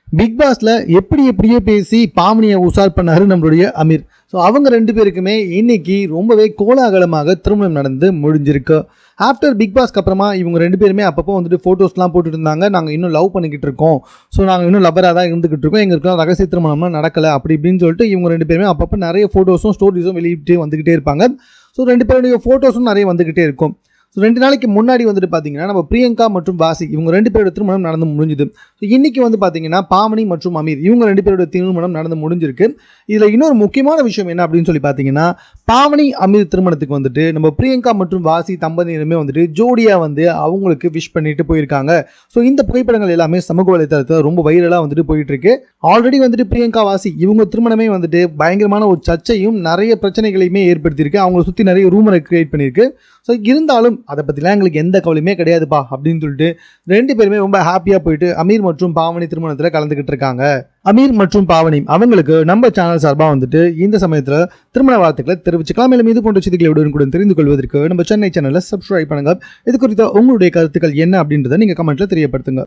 Big பாஸ்ல எப்படியோ பேசி பாவனியை உஷார் பண்ணாரு நம்மளுடைய அமீர். ஸோ அவங்க 2 பேருக்குமே இன்னைக்கு ரொம்பவே கோலாகலமாக திருமணம் நடந்து முடிஞ்சிருக்கு. ஆஃப்டர் பிக் பாஸ்க்கு அப்புறமா இவங்க 2 பேருமே அப்பப்போ வந்துட்டு ஃபோட்டோஸ்லாம் போட்டுட்டு இருந்தாங்க. நாங்கள் இன்னும் லவ் பண்ணிக்கிட்டு இருக்கோம், ஸோ நாங்கள் இன்னும் லவ்வராக தான் இருந்துகிட்டு இருக்கோம், எங்களுக்குலாம் ரகசிய திருமணம்லாம் நடக்கலை அப்படி இப்படின்னு சொல்லிட்டு இவங்க 2 பேருமே அப்பப்போ நிறைய ஃபோட்டோஸும் ஸ்டோரிஸும் வெளியிட்டு வந்துக்கிட்டே இருப்பாங்க. ஸோ 2 பேருடைய ஃபோட்டோஸும் நிறைய வந்துக்கிட்டே இருக்கும். ஸோ 2 நாளைக்கு முன்னாடி வந்துட்டு பார்த்தீங்கன்னா நம்ம பிரியங்கா மற்றும் வாசி இவங்க 2 பேரோட திருமணம் நடந்து முடிஞ்சுது. ஸோ இன்னைக்கு வந்து பார்த்தீங்கன்னா பாவனி மற்றும் அமீர் இவங்க 2 பேரோட திருமணம் நடந்து முடிஞ்சிருக்கு. இதில் இன்னொரு முக்கியமான விஷயம் என்ன அப்படின்னு சொல்லி பார்த்தீங்கன்னா, பாவனி அமீர் திருமணத்துக்கு வந்துட்டு நம்ம பிரியங்கா மற்றும் வாசி தம்பதியினருமே வந்துட்டு ஜோடியாக வந்து அவங்களுக்கு விஷ் பண்ணிட்டு போயிருக்காங்க. ஸோ இந்த புகைப்படங்கள் எல்லாமே சமூக வலைத்தளத்தில் ரொம்ப வைரலாக வந்துட்டு போயிட்டு இருக்கு. ஆல்ரெடி வந்துட்டு பிரியங்கா வாசி இவங்க திருமணமே வந்துட்டு பயங்கரமான ஒரு சர்ச்சையும் நிறைய பிரச்சனைகளையுமே ஏற்படுத்தியிருக்கு. அவங்களை சுற்றி நிறைய ரூமரை கிரியேட் பண்ணியிருக்கு. ஸோ இருந்தாலும் அதை பற்றிலாம் எங்களுக்கு எந்த கவலையுமே கிடையாதுப்பா அப்படின்னு சொல்லிட்டு 2 பேருமே ரொம்ப ஹாப்பியாக போயிட்டு அமீர் மற்றும் பாவனி திருமணத்தில் கலந்துக்கிட்டு இருக்காங்க. அமீர் மற்றும் பாவனி அவங்களுக்கு நம்ம சேனல் சார்பாக வந்துட்டு இந்த சமயத்தில் திருமண வாழ்த்துக்களை தெரிவிச்சுக்கலாம். மேலும் இது போன்ற செய்திகளை உடனுக்குடன் தெரிந்து கொள்வதற்கு நம்ம சென்னை சேனலை சப்ஸ்கிரைப் பண்ணுங்க. இது குறித்த உங்களுடைய கருத்துக்கள் என்ன அப்படின்றத நீங்கள் கமெண்ட்ல தெரியப்படுத்துங்க.